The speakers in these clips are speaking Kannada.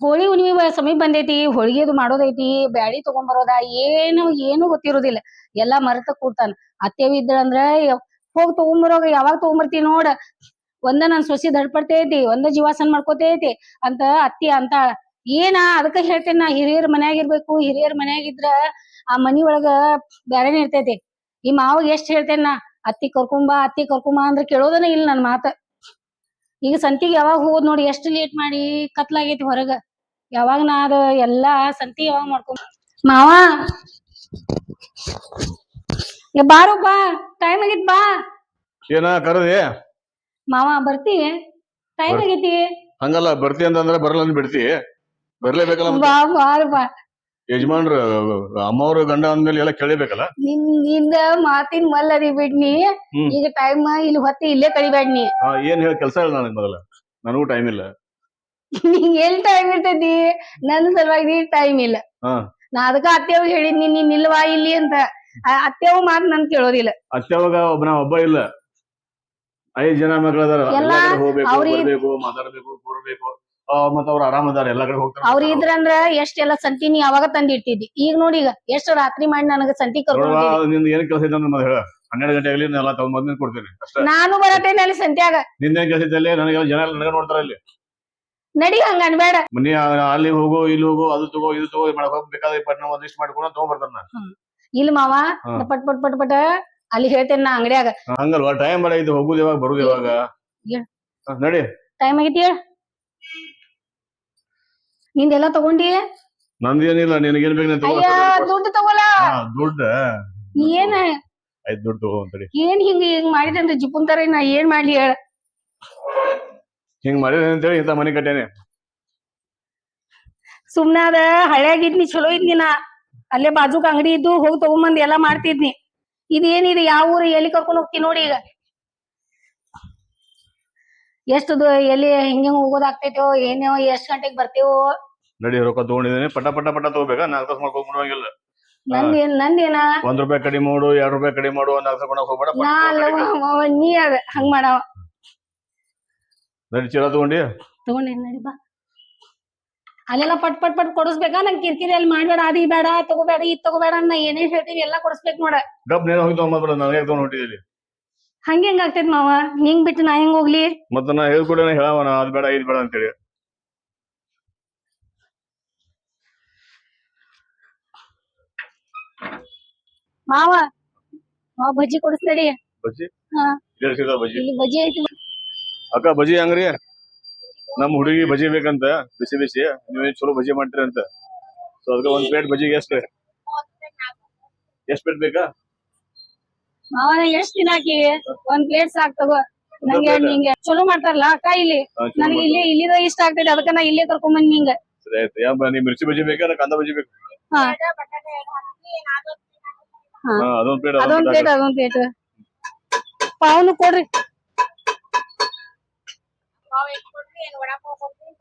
ಹೋಳಿ ಹುಣ್ಣಿಮೆ ಸಮೀಪ ಬಂದೈತಿ, ಹೋಳಿಗೆದು ಮಾಡೋದೈತಿ, ಬ್ಯಾಳಿ ತಗೊಂಬರೋದ ಏನು ಗೊತ್ತಿರೋದಿಲ್ಲ. ಎಲ್ಲಾ ಮರೆತ ಕೂಡ್ತಾನ. ಅತ್ತೇವಿ ಇದ್ದಳಂದ್ರ ಹೋಗ್ ತಗೊಂಬರೋಗ ಯಾವಾಗ ತಗೊಂಬರ್ತಿ ನೋಡ, ಒಂದ ನನ್ ಸೊಸಿ ದಡ್ಪಡ್ತೈತಿ, ಒಂದ ಜೀವಾಸನ ಮಾಡ್ಕೋತೈತಿ ಅಂತ ಅತ್ತಿ ಅಂತ. ಅದಕ್ಕ ಹೇಳ್ತೇನೆ ನಾ, ಹಿರಿಯರ್ ಮನ್ಯಾಗ ಇರ್ಬೇಕು. ಹಿರಿಯರ್ ಮನ್ಯಾಗಿದ್ರ ಆ ಮನಿ ಒಳಗ ಬ್ಯಾರೆನೇ ಇರ್ತೈತಿ. ಈ ಮಾವಗ್ ಎಷ್ಟ್ ಹೇಳ್ತೇನೆ ನಾ, ಅತ್ತಿ ಕರ್ಕೊಂಬಾ ಅಂದ್ರ ಕೇಳೋದನ ಇಲ್ಲ ನನ್ ಮಾತ. ಈಗ ಸಂತಿಗೆ ಯಾವಾಗ ಹೋದ್ ನೋಡಿ, ಎಷ್ಟ್ ಲೇಟ್ ಮಾಡಿ ಕತ್ಲಾಗೈತಿ ಹೊರಗ. ಯಾವಾಗ ನಾ ಅದ ಎಲ್ಲಾ ಸಂತಿ ಯಾವಾಗ ಮಾಡ್ಕೊಂಡ್ ಮಾವ ಬಾರೋ ಬಾ, ಟೈಮ್ ಆಗೈತಿ ಬಾ. ಏನ ಕರದಿ ಮಾವ ಬರ್ತಿ, ಟೈಮ್ ಆಗೈತಿ. ಹಂಗಲ್ಲ, ಬರ್ತಿ ಅಂತಂದ್ರ ಬರಲ್ಲ ಅಂದ್ ಬಿಡ್ತಿ, ಬರ್ಲೇಬೇಕಲ್ಲ. ಬಾ ಬಾರು ಬಾ. ಯಜಮಾನ್ರು ಅಮ್ಮವ್ರ ಗಂಡ ಅಂದ್ಮೇಲೆ ಎಲ್ಲ ಕೇಳಿಬೇಕಲ್ಲ. ನಿಂದ ಮಾತಿನ ಮಲ್ಲದಿ ಬಿಡ್ನಿ. ಈಗ ಟೈಮ್ ಇಲ್ಲಿ ಹೊತ್ತಿ ಇಲ್ಲೇ ಕಳಿಬೇಡ್ನಿ. ಏನ್ ಹೇಳಿ ಕೆಲ್ಸ ಇಲ್ಲ ನನಗ್ ಮೊದಲ, ನನಗೂ ಟೈಮ್ ಇಲ್ಲ. ನಿಂಗ್ ಎಲ್ ಟೈಮ್ ಇರ್ತೈತಿ, ನನ್ ಸಲುವಾಗಿ ಟೈಮ್ ಇಲ್ಲ. ನಾ ಅದಕ್ಕ ಅತ್ತೆವ್ ಹೇಳಿದ್ನಿ, ನೀನ್ ಇಲ್ವಾ ಇಲ್ಲಿ ಅಂತ. ಅತ್ತೆವ್ ಮಾತ್ ನನ್ ಕೇಳೋದಿಲ್ಲ. ಅತ್ತೆವಾಗ ಒಬ್ಬ ಇಲ್ಲ, 5 ಜನ ಮಗಳದಾರ. ಹೋಗ್ಬೇಕು, ಬರ್ಬೇಕು, ಮಾತಾಡ್ಬೇಕು, ಕೂರ್ಬೇಕು. ಮತ್ತ ಅವ್ರ ಆರಾಮದಾರ, ಎಲ್ಲಾ ಕಡೆ ಹೋಗ್ತಾರ. ಅವ್ರ ಇದ್ರಂದ್ರ ಎಷ್ಟೆಲ್ಲ ಸಂತಿ ನೀ ಅವಾಗ ತಂದಿಟ್ಟಿದ್ದಿ. ಈಗ ನೋಡಿ, ಈಗ ಎಷ್ಟ್ ರಾತ್ರಿ ಮಾಡಿ ನನಗ ಸಂತಿ ಕರ್ಕೊಂಡು ನಿಂದ ಏನ್ ಕೆಲಸ ಇದೆ ಅಂತ ಹೇಳ. 12 ಗಂಟೆ ಆಗ್ಲಿ ಎಲ್ಲ ತಗೊಂಡ್ ಕೊಡ್ತೇನೆ. ನಾನು ಬರತೇನೆ ಅಲ್ಲಿ ಸಂತ್ಯಾಗ. ನಿಂದೇನ್ ಕೆಲಸ ಇದ್ದಲ್ಲಿ ನನಗೆ ಜನ ನನಗ ನೋಡ್ತಾರ ಅಲ್ಲಿ. ನಡಿ ಹಂಗ ಅನ್ಬೇಡ. ಮನಿ ಅಲ್ಲಿ ಹೋಗು, ಇಲ್ಲಿ ಹೋಗು, ಅದು ತಗೋ, ಇದು ತಗೋ ಮಾಡಕ್ ಬೇಕಾದ್ರೆ ಪಟ್ನ ಒಂದ್ ಲಿಸ್ಟ್ ಮಾಡ್ಕೊಂಡು ತಗೊಂಡ್ಬರ್ತಾನ. ಇಲ್ಲ ಮಾವ, ಪಟ್ ಪಟ್ ಪಟ್ ಪಟ್ ಅಲ್ಲಿ ಹೇಳ್ತೇನೆ ನಾ ಅಂಗಡಿಯಾಗ. ಹಂಗಲ್ವಾ, ಟೈಮ್ ಬಾಳ ಐತಿ, ಹೋಗುದು ಯಾವಾಗ ಬರುದು ಯಾವಾಗ. ನಡಿ, ಟೈಮ್ ಆಗೈತಿ. ನಿಂದೆಲ್ಲ ತಗೊಂಡಿ? ನಂದೇನಿಲ್ಲ, ನಿನಗೇನ್ ಬೇಕು ದುಡ್ಡು ತಗೋಲ. ದುಡ್ಡು ಏನ ಆಯ್ತು, ದುಡ್ಡು ತಗೋ ಅಂತೇಳಿ. ಏನ್ ಹಿಂಗ್ ಮಾಡಿದಂದ್ರೆ ಜಿಪ್ಪುನ್ ತರ ನಾ ಏನ್ ಮಾಡ್ಲಿ ಹೇಳ. ಹಿಂಗ್ ಮಾಡಿದ ಅಂತೇಳಿ ಇಂತ ಮನಿ ಕಟ್ಟೇನೆ. ಸುಮ್ನಾದ ಹಳ್ಯಾಗಿದ್ನಿ, ಚಲೋ ಇದ್ನಿ ನಾ. ಅಲ್ಲೇ ಬಾಜುಕ್ ಅಂಗಡಿ ಇದ್ದು ಹೋಗಿ ತಗೊಂಬಂದ್ ಎಲ್ಲಾ ಮಾಡ್ತಿದ್ನಿ. ಇದೇನಿದೆ, ಯಾವ ಊರು, ಎಲ್ಲಿ ಕರ್ಕೊಂಡ್ ಹೋಗ್ತಿ ನೋಡಿ. ಈಗ ಎಷ್ಟದು ಎಲ್ಲಿ ಹಿಂಗ ಹೋಗೋದಾಗ್ತೈತೋ ಏನೋ, ಎಷ್ಟ್ ಗಂಟೆಗೆ ಬರ್ತೇವೋ. ನಡಿ, ರೊಕ್ಕ ತಗೊಂಡಿದ್ದೀನಿ, ಪಟ ಪಟ ಪಟ ತಗೋಬೇಕಾ? 4 ತಾಸು ಮಾಡ್ಕೊಂಡ್ಬಿಡುವಂಗಿಲ್ಲ. ನಂದೇನ ₹1 ಕಡಿಮೆ ಮಾಡು, ₹2 ಕಡಿಮೆ ಮಾಡು, 4 ತಾಸು ಮಾಡಕ್ ಹೋಗ್ಬೇಡ. ನೀ ಅದ ಹಂಗ ಮಾಡವ. ನಡಿ, ಚೀಲ ತಗೊಂಡಿ. ನಡಿ ಬಾ. ಅಲ್ಲೆಲ್ಲ ಪಟ್ ಪಟ್ ಪಟ್ ಕೊಡಿಸ್ಬೇಕಾ? ನಂಗೆ ಕಿರಿಕಿರಿ ಅಲ್ಲಿ ಮಾಡ್ಬೇಡ, ಅದು ಬೇಡ, ತಗೋಬೇಡ, ಇದ್ ತಗೋಬೇಡ, ನಾ ಏನೇನ್ ಹೇಳ್ತೀನಿ ಎಲ್ಲಾ ಕೊಡಿಸ್ಬೇಕು ನೋಡ. ಡಬ್ ನೇರ ಹೋಗಿ ತಗೊಂಡ್ಬಿಡ, ನನಗೆ ತಗೊಂಡ್ ಹೊಂಟಿದ್ದೀನಿ. ಹೆಂಗ ಆಗ್ತೈತಿ ಮಾವ, ನಿಂಗ್ ಬಿಟ್ಟು ನಾ ಹೆಂಗ್ ಹೋಗ್ಲಿ? ಮತ್ತ ನಾ ಹೇಳ್ಕೊಡೇನೆ, ಹೇಳವನ ಅದ್ ಬೇಡ ಇದ್ ಬೇಡ ಅಂತೇಳಿ. ಮಾವ ಬಜ್ಜಿ ಕೊಡಿಸ್ತಾಡಿ. ಬಜ್ಜಿ? ಬಜ್ಜಿ ಐತಿ ಅಕ್ಕ. ಬಜ್ಜಿ ಅಂಗ್ರಿ, ನಮ್ ಹುಡುಗಿ ಬಜ್ಜಿ ಬೇಕಂತ, ಬಿಸಿ ಬಿಸಿ. ನೀವೇನ್ ಚಲೋ ಬಜ್ಜಿ ಮಾಡ್ತೀರಿ ಅಂತ. ಸೊ ಅದಕ್ಕೆ 1 ಪ್ಲೇಟ್ ಬಜ್ಜಿಗೆ ಎಷ್ಟು ಪ್ಲೇಟ್ ಬೇಕಾ? ಮಾವನ ಎಷ್ಟ್ ತಿನ್ನಾಕಿ? 1 ಪ್ಲೇಟ್ ಸಾಕ್ ತಗೋ. ನಂಗೆ ನಿಂಗೆ ಚಲೋ ಮಾಡ್ತಾರಲ್ಲ ಅಕ್ಕ ಇಲ್ಲಿ, ನನಗೆ ಇಲ್ಲಿದ ಇಷ್ಟ ಆಗ್ತೈತಿ, ಅದಕ್ಕ ನಾ ಇಲ್ಲೇ ಕರ್ಕೊಂಡ್ ಬಂದ್ ನಿಂಗ. ಸರಿ ಆಯ್ತು. ನೀ ಮಿರ್ಚಿ ಬಜ್ಜಿ ಬೇಕಾ, ಕಾಂದಾ ಬಜ್ಜಿ ಬೇಕಾ? ಅದೊಂದ್ ಪ್ಲೇಟ್. ಪಾವ್ನು ಕೊಡ್ರಿ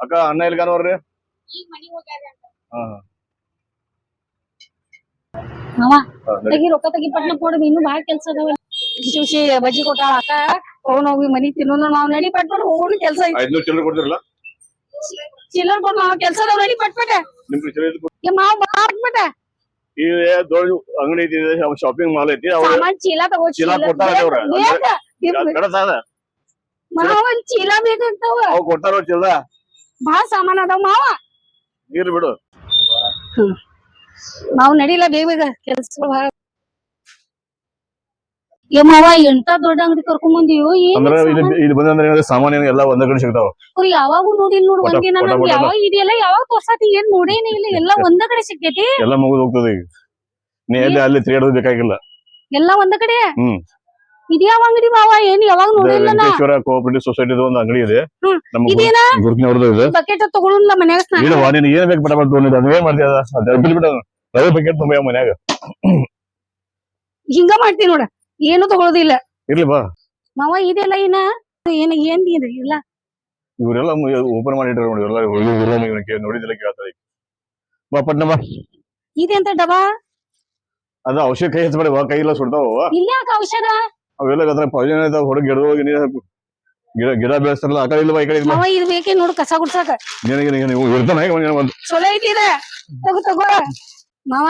ಅಕ್ಕ. ಅಣ್ಣ ಎಲ್ಲಿ ಕಾಣವ್ರಿ? ರೊಕ್ಕ ತೆಗಿ, ಪಟ್ನ ಕೊಡ್ರಿ, ಇನ್ನು ಬಾಳ ಕೆಲ್ಸ ಅದಾವ. ಶಿವಶಿ ಬಜ್ಜಿ ಕೊಟ್ಟಾಳ ಅಕ್ಕ, ಹೋಗಿ ಹೋಗಿ ಮನಿ ತಿನ್ನೋನು. ನಾವ್ ನಡಿ ಪಟ್ ಪಟ್ ಹೋಗೋಣ, ಕೆಲ್ಸ ಐತಿ. 500 ಚಿಲ್ಲರ್ ಕೊಡ್ತಿರಲ್ಲ? ಚಿಲ್ಲರ್ ಕೊಡ್ ಮಾವ, ಕೆಲ್ಸ ಅದಾವ, ನಡಿ ಪಟ್ ಪಟ್. ಮಾವ ಬಾಟ್ಬಿಟ್ಟ. ಈ ದೊಡ್ಡ ಅಂಗಡಿ ಐತಿ, ಶಾಪಿಂಗ್ ಮಾಲ್ ಐತಿ. ಚೀಲ ತಗೋ, ಚೀಲ ಕೊಡ್ತಾರ ಮಾವ. ಚೀಲ ಬೇಕಾಗ್ತಾವ, ಕೊಡ್ತಾರ ಚೀಲ. ಬಾಳ ಸಾಮಾನ್ ಅದಾವ ಮಾವ. ಇರ್ಲಿ ಬಿಡು. ನಾವ್ ನಡಿಲ್ಲ, ಬೇಗ ಬೇಗ ಕೆಲ್ಸ. ಮಾವ ಎಂತ ದೊಡ್ಡ ಅಂಗಡಿ ಕರ್ಕೊಂಡ್ ಬಂದಿಯೋ. ಇದು ಬಂದ್ರೆ ಸಾಮಾನ್ಯ ಎಲ್ಲ ಒಂದೇ ಕಡೆ ಸಿಗ್ತಾವ. ಯಾವಾಗೂ ನೋಡಿಲ್ ನೋಡು, ಒಂದಿನ ನಮ್ಗೆ ಯಾವಾಗ ಇದೆಲ್ಲ ಯಾವಾಗ ತೋರ್ಸಾತಿ, ಏನ್ ನೋಡೇನೇ ಇಲ್ಲ. ಎಲ್ಲ ಒಂದ ಕಡೆ ಸಿಗ್ತೈತಿ, ಎಲ್ಲ ಮುಗಿದ್ ಹೋಗ್ತದೆ. ಈಗ ನೀ ಅಲ್ಲಿ ತಿರುಗಾಡೋದು ಬೇಕಾಗಿಲ್ಲ, ಎಲ್ಲ ಒಂದ ಕಡೆ. ಇದ್ಯಾವ ಅಂಗಡಿ ಮಾವ? ಏನ್ ಯಾವಾಗ ನೋಡಿಲ್ಲ. ವೆಂಕಟೇಶ್ವರ ಕೋಆಪರೇಟಿವ್ ಸೊಸೈಟಿ ಒಂದು ಅಂಗಡಿ ಇದೆ, ಬಕೆಟ್ ತಗೊಳ್ಳಲ್ಲ ಮನ್ಯಾಗ. ಏನ್ ಬೇಕು ಪಟ ತಗೊಂಡಿದ್ದ, ಅದೇನ್ ಮಾಡ್ತೀಯ? ರವೆ ಬಕೆಟ್ ತುಂಬ ಮನ್ಯಾಗ ಹಿಂಗ ಮಾಡ್ತೀನಿ ನೋಡ, ಏನು ತಗೊಳ್ಳೋದಿಲ್ಲ. ಇರ್ಲಿ ಬಾ ಮಾವ. ಇದೆಲ್ಲ ಏನ್ ಇಲ್ಲ, ಇವರೆಲ್ಲ ಓಪನ್ ಮಾಡಿಟ್ರ ನೋಡಿ. ಎಲ್ಲ ನೋಡಿದಿಲ್ಲ, ಕೇಳ್ತಾರೆ. ಬಾ ಪಟ್ನ ಬಾ. ಇದೆಂತ ಡಬಾ? ಅದ ಔಷಧ ಕೈ ಹಚ್ಚಬೇಡ, ಕೈ ಎಲ್ಲ ಸುಡ್ತಾವ. ಇಲ್ಲ ಔಷಧ ಅವೆಲ್ಲ ಪಾಯ್ಸನ್ ಇದಾವ, ಹೊರಗೆ ಗಿಡದೊಳಗೆ ನೀರ್ ಹಾಕು. ಗಿಡ ಬೆಳೆಸ್ತಾರಲ್ಲ ಆ ಕಡೆ ಇಲ್ವಾ ಈ ಕಡೆ ಇಲ್ವಾ ಮಾವ ಇದು ಬೇಕೇ ನೋಡು ಕಸ ಗುಡ್ಸಾಕ ನೀವು ಇರ್ತಾನ ಒಂದು ಚಲೋ ಐತಿ ಇದ ತಗೋ ಮಾವ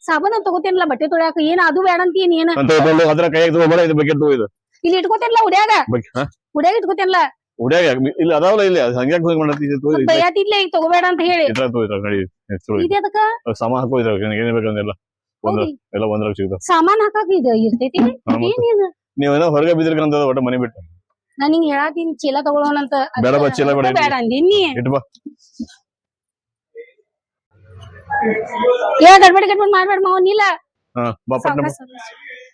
ಸಾಬೂನ ತಗೋತೇನಲ್ಲ ಬಟ್ಟೆ ತೊಳ್ಯಾಕ ಏನ್ ಅದು ಬೇಡ ಅಂತೀನಿ ಏನ ಅಂತ ತಗೊಂಡು ಅದ್ರ ಕೈಯಾಗ ತಗೋಬೇಡ ಇದು ಬಕೆಟ್ ತಗೋ ಇದು ಇಲ್ಲಿ ಇಟ್ಕೋತೇನಲ್ಲ ಉಡ್ಯಾಗ ಇಟ್ಕೋತೇನಲ್ಲ ಉಡ್ಯಾಗ ಇಲ್ಲ ಅದಾವಲ್ಲ ಇಲ್ಲಿ ಹಂಗ್ಯಾಕ್ ಹೋಗಿ ಮಾಡತ್ತಿ ಬೈಯಾತಿದ್ಲೆ ಈಗ ತಗೋಬೇಡ ಅಂತ ಹೇಳಿ ಇದ್ರ ತಗೋ ಇದ್ರ ನಡಿ ಇದೆ ಅದಕ್ಕ ಸಾಮಾನ್ ಹಾಕೋ ಇದ್ರ ಏನ್ ಬೇಕಂದೆಲ್ಲ ಎಲ್ಲ ಒಂದ್ರಾಗ ಸಿಗ್ತಾವ ಸಾಮಾನ್ ಹಾಕಾಕ ಇದು ಇರ್ತೈತಿ ಏನಿದು ನೀವೇನೋ ಹೊರಗೆ ಬಿದ್ದಿರ್ಕಂತ ಒಟ್ಟ ಮನೆ ಬಿಟ್ಟು ನಾನ್ ಹಿಂಗ್ ಹೇಳಾತೀನಿ ಚೀಲ ತಗೊಳ್ಳೋಣಂತ ಬೇಡ ಬಾ ಚೀಲ ಬೇಡ ಬೇಡ ಅಂದಿನಿ ಇಟ್ ಬಾ ಏ ಗಡ್ಬಡಿ ಮಾಡ್ಬೇಡ ಮಾವ ನೀಲ ಹಾ ಬಾ ಪಟ್ನ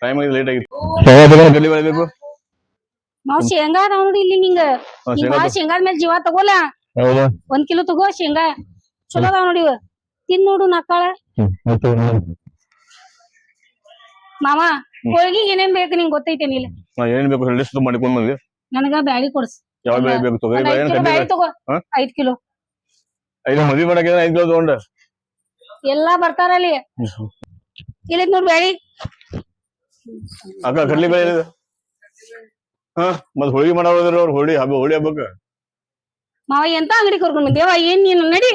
ಟೈಮ್ ಆಗಿ ಲೇಟ್ ಆಗಿತ್ತು ಗಲ್ಲಿ ಬೆಳಿಬೇಕು ಮಾವ್ ಶೇಂಗಾ ಅದಾವ ನೋಡಿ ಇಲ್ಲಿ ನಿಂಗ ಶೇಂಗಾದ ಮೇಲೆ ಜೀವ ತಗೋಲ 1 ಕಿಲೋ ತಗೋ ಶೇಂಗಾ ಚಲೋ ಅದಾವ ನೋಡಿ ಇವ ತಿನ್ ನೋಡು ನಕ್ಕಾಳ ಮಾವ ಹೋಳಿಗೆ ಏನೇನ್ ಬೇಕು ನಿಂಗ್ ಗೊತ್ತೈತೇನಿಲ್ಲ ಏನ್ ಬೇಕು ಲಿಸ್ಟ್ ಮಾಡ್ಕೊಂಡ್ ಬಂದಿ ನನಗ ಬ್ಯಾಳಿ ಕೊಡ್ಸ್ ಯಾವ ಬೇಳೆ ಬೇಕು ತೊಗರಿ ಬೇಳೆ ಏನ್ ಕಡ್ಲಿ ಬ್ಯಾಳಿ ತಗೋ 5 ಕಿಲೋ ಐದು ಮದ್ವಿ ಮಾಡಕ್ಕೆ 5 ಕಿಲೋ ತಗೊಂಡ ಎಲ್ಲಾ ಬರ್ತಾರಲ್ಲಿ ಇಲ್ಲಿ ನೋಡ್ ಬ್ಯಾಳಿ ಅಕ್ಕ ಕಡ್ಲಿ ಬೇಳೆ ಹಾ ಮತ್ ಹೋಳಿಗೆ ಮಾಡೋದ್ರ ಅವ್ರು ಹೋಳಿ ಹಬ್ಬಕ್ಕ ಮಾವ ಎಂತ ಅಂಗಡಿ ಕರ್ಕೊಂಡ್ ಬಂದೇವ ಏನ್ ನೀನು ನಡಿ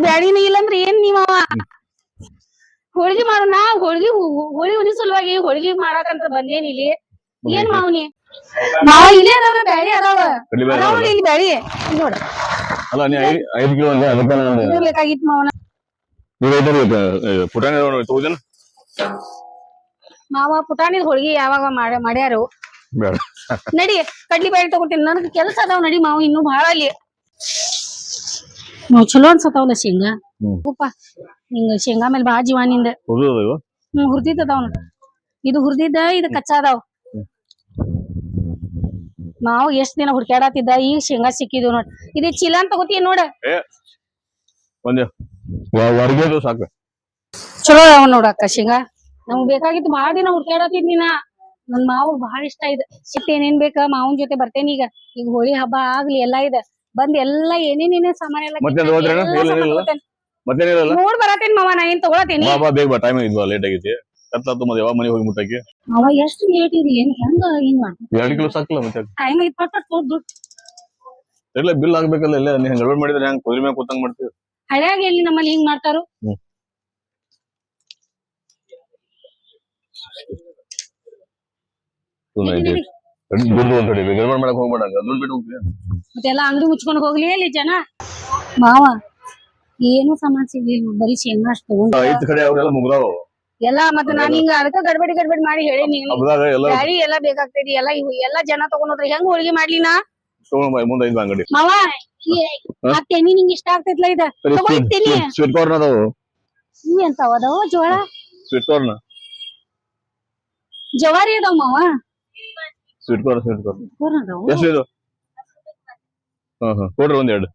ಬ್ಯಾಳಿನ ಇಲ್ಲಂದ್ರ ಏನ್ ನೀವ ಹೋಳಿಗೆ ಮಾಡು ನಾ ಹೋಳಿ ಉನಿ ಸಲುವಾಗಿ ಹೋಳಿಗೆ ಮಾಡಾಕಂತ ಬಂದೇನಿ ಇಲ್ಲಿ ಏನ್ ಮಾವನಿ ಮಾವ ಇಲ್ಲೇ ಅದಾವ ಬ್ಯಾಳಿ ಅದಾವ ಇಲ್ಲಿ ಬ್ಯಾಳಿ ನೋಡ ಅಲ್ಲ ನೀ 5 ಕಿಲೋ ಅಂದ್ರೆ ಅದಕ್ಕ ಬೇಕಾಗಿತ್ತು ಮಾವನ ಪುಟಾಣಿ ತಗೋದೇನ ಮಾವ ಪುಟಾಣಿದ ಹೋಳಿಗೆ ಯಾವಾಗ ಮಾಡ್ಯಾರು ಬೇಡ ನಡಿ ಕಡ್ಲಿ ಬ್ಯಾಳಿ ತಗೋತೀನಿ ನನಗ್ ಕೆಲಸ ಅದಾವ ನಡಿ ಮಾವ ಇನ್ನು ಬಹಳ ಅಲ್ಲಿ ನಾವ್ ಚಲೋ ಅನ್ಸತಾವಲ್ಲ ಶೇಂಗಾ ಉಪ್ಪ ಹಿಂಗ ಶೇಂಗಾ ಮೇಲೆ ಬಾಳ ಜೀವಾನಿಂದ ಹುರ್ದಿದ್ ಅದಾವ ನೋಡ್ರಿ ಇದು ಹುರ್ದಿದ್ದ ಇದು ಕಚ್ಚಾ ಅದಾವ ನಾವು ಎಷ್ಟ್ ದಿನ ಹುಡ್ಕ್ಯಾಡತ್ತಿದ್ದ ಈಗ ಶೇಂಗಾ ಸಿಕ್ಕಿದ್ವು ನೋಡ್ ಇದು ಚೀಲ ಅಂತ ತಗೋತೀಯ ನೋಡ ಸಾಕು ಚಲೋ ಅದಾವ ನೋಡಕ್ಕ ಶೇಂಗಾ ನಮ್ಗ್ ಬೇಕಾಗಿತ್ತು ಬಾಳ ದಿನ ಹುಡ್ಕ್ಯಾಡತ್ತಿದ್ನಿನ ನನ್ ಮಾವ್ ಬಹಳ ಇಷ್ಟ ಇದೆ ಸಿಟ್ಟು ಏನೇನ್ ಬೇಕ ಮಾವನ್ ಜೊತೆ ಬರ್ತೇನೆ ಈಗ ಹೋಳಿ ಹಬ್ಬ ಆಗ್ಲಿ ಎಲ್ಲಾ ಇದೆ ಬಂದ್ ಎಲ್ಲಾ ಏನೇನೇನೇ ಸಾಮಾನ್ ನೋಡ್ ಬರತೇನಿ ಮಾವ ನಾ ಏನ್ ತಗೊಳತೇನಿ ಬೇಗ ಬಾ ಟೈಮ್ ಇದ್ವಾ ಲೇಟ್ ಆಗೈತಿ ಕತ್ಲಾತು ಮತ್ತೆ ಯಾವಾಗ ಮನೆಗೆ ಹೋಗಿ ಮುಟ್ಟಕ್ಕೆ ಮಾವ ಎಷ್ಟು ಲೇಟ್ ಇದೆ ಏನ್ ಹೆಂಗ ಹಿಂಗ್ ಮಾಡ್ತೀನಿ 2 ಕಿಲೋ ಸಾಕಲ್ಲ ಮತ್ತೆ ಟೈಮ್ ದುಡ್ಡು ಎಲ್ಲ ಬಿಲ್ ಆಗ್ಬೇಕಲ್ಲ ಎಲ್ಲ ನೀ ಗಡ್ಬಡ್ ಮಾಡಿದ್ರೆ ಹೆಂಗ್ ಕೊಯ್ಲಿ ಮ್ಯಾಗ ಕೂತಂಗ್ ಮಾಡ್ತೀವಿ ಹಳ್ಯಾಗ ಎಲ್ಲಿ ನಮ್ಮಲ್ಲಿ ಹಿಂಗ್ ಮಾಡ್ತಾರು ಗಡ್ಬಡ್ ಮಾಡಕ್ ಹೋಗ್ಬೇಡ ದುಡ್ಡು ಬಿಟ್ಟು ಹೋಗ್ತೀವಿ ಮತ್ತೆಲ್ಲ ಅಂಗಡಿ ಮುಚ್ಕೊಂಡ್ ಹೋಗ್ಲಿ ಅಲ್ಲಿ ಜನ ಮಾವ ಏನು ಸಾಮಾನ್ ಸಿಗ್ಲಿಲ್ಲ ಬರೀ ಶೇಂಗಾ ಅಷ್ಟು ಐದ್ ಕಡೆ ಅವ್ರೆಲ್ಲ ಮುಗ್ದಾವ ಎಲ್ಲ ಮತ್ತೆ ನಾನ್ ಹಿಂಗ ಅದಕ್ಕ ಗಡ್ಬಡಿ ಮಾಡಿ ಹೇಳಿ ಬ್ಯಾಳಿ ಎಲ್ಲಾ ಬೇಕಾಗ್ತೈತಿ ಎಲ್ಲಾ ಜನ ತಗೊಂಡ್ರೆ ಹೆಂಗ್ ಹೋಳಿಗೆ ಮಾಡ್ಲಿ ನಾ ಮುಂದೆ ಅಂಗಡಿ ಮಾವ ಆ ತೆನಿ ನಿಂಗ್ ಇಷ್ಟ ಆಗ್ತೈತ್ಲ ಇದ ತಗೊಳ್ತೀನಿ ಸ್ವೀಟ್ ಕಾರ್ನ್ ಅದಾವು ಎಂತಾವ ಅದಾವ ಜೋಳ ಸ್ವೀಟ್ ಕಾರ್ನ್ ಜವಾರಿ ಅದಾವ ಮಾವ ಸ್ವೀಟ್ ಕಾರ್ನ್ ಎಷ್ಟು ಇದು ಕೊಡ್ರಿ ಒಂದೆರಡು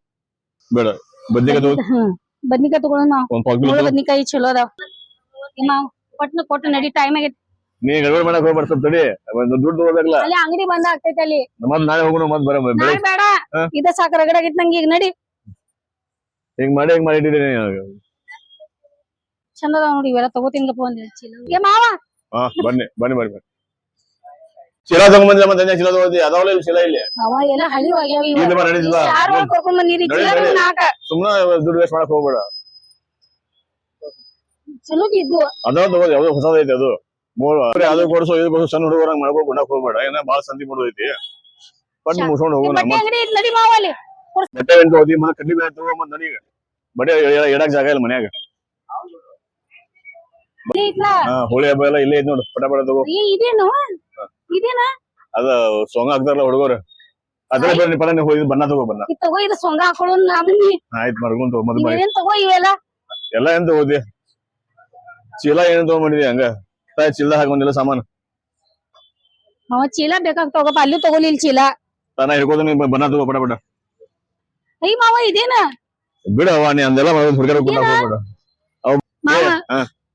ಬೇಡ ಬದ್ನಿಕಾಯಿ ತಗೊಳ್ಳೋಣ ಬದ್ನಿಕಾಯಿ ಚಲೋ ಅದಾವ ಮಾವ್ ಕೊಟ್ಟು ನಡಿ ಟೈಮ್ ಆಗೈತಿ ನೀ ಗಡ್ಬಡ್ ಮಾಡಕ್ ಹೋಗ್ಬಾರ್ದು ತಡಿ ದುಡ್ಡು ಹೋಗ್ಬೇಕಲ್ಲ ಅಲ್ಲಿ ಅಂಗಡಿ ಬಂದ ಆಗ್ತೈತಿ ಅಲ್ಲಿ ಮತ್ ನಾಳೆ ಹೋಗೋಣ ಮತ್ ಬೇಡ ಇದ ಸಾಕ ರಗಡ ಆಗೈತಿ ನಂಗೆ ಈಗ ನಡಿ ಹಿಂಗ್ ಮಾಡಿ ಇಟ್ಟಿದ್ದೀನಿ ಚಂದ ಅದಾವ ನೋಡಿ ಇವೆಲ್ಲ ತಗೋತೀನಿಗಪ್ಪ ಒಂದ್ ಚೀಲ ಮಾವ ಬನ್ನಿ ಚೀಲ ತಗೊಂಬಂದ್ರೆ ಮತ್ತೆ ಚೀಲ ತಗೋತಿ ಅದಾವಲ್ಲ ಇಲ್ಲಿ ಚೀಲ ಇಲ್ಲಿ ಅವ ಎಲ್ಲ ಹಳಿ ಕರ್ಕೊಂಡ್ ಬಂದಿರಿ ಸುಮ್ನೆ ದುಡ್ಡು ವೇಸ್ಟ್ ಮಾಡಕ್ ಹೋಗ್ಬೇಡ ಚಲೋ ಇದ್ದು ಅದಾವ ತಗೋದು ಯಾವ್ದೋ ಹೊಸದೈತಿ ಅದು ಅದು ಕೊಡ್ಸೋ ಇದು ಕೊಡ್ಸೋ ಸಣ್ಣ ಹುಡುಗರಂಗ್ ಮಾಡ್ಕೊ ಗುಂಡಕ್ ಹೋಗ್ಬೇಡ ಏನ ಬಾಳ ಸಂತಿ ಮಾಡೋದೈತಿ ಪಟ್ ಮುಸ್ಕೊಂಡ್ ಹೋಗೋಣ ನಡಿ ಮಾವ ಅಲ್ಲಿ ಬಟ್ಟೆ ಏನ್ ತಗೋತಿ ಮತ್ತೆ ಕಡ್ಲಿ ಬೇಳೆ ತಗೊಂಬಂದ್ ನನಗ ಬಟ್ಟೆ ಇಡಕ್ ಜಾಗ ಇಲ್ಲ ಮನ್ಯಾಗ ಹೋಳಿ ಹಬ್ಬ ಎಲ್ಲ ಇಲ್ಲೇ ಐತಿ ನೋಡು ಪಟ ತಗೋ ಇದೇನ ಅದ ಸೊಂಗ ಹಾಕ್ತಾರಲ್ಲ ಹುಡುಗರು ಅದ್ರ ಬೇರೆ ಪಟ ನೀವು ಹೋಗಿ ಬಣ್ಣ ತಗೋ ತಗೋ ಇದು ಸೊಂಗ ಹಾಕೊಳ್ಳೋ ಆಯ್ತು ಮರ್ಕೊಂಡ್ ತಗೋ ಮದ್ ಏನ್ ತಗೋ ಇವೆಲ್ಲ ಎಲ್ಲ ಏನ್ ತಗೋತಿ ಚೀಲ ಏನ್ ತಗೊಂಡ್ಬಂದಿದಿ ಹಂಗ ಚೀಲ ಹಾಕೊಂಡಿಲ್ಲ ಸಾಮಾನು ಅವ ಚೀಲ ಬೇಕಾಗ್ತಾವಪ್ಪ ಅಲ್ಲಿ ತಗೋಲಿಲ್ ಚೀಲ ತಾನ ಹಿಡ್ಕೋದ ಬಣ್ಣ ತಗೋ ಪಟ ಅಯ್ಯ ಮಾವ ಇದೇನ ಬಿಡವ ನೀ ಅಂದೆಲ್ಲ ಹುಡುಗರ ಮಾವ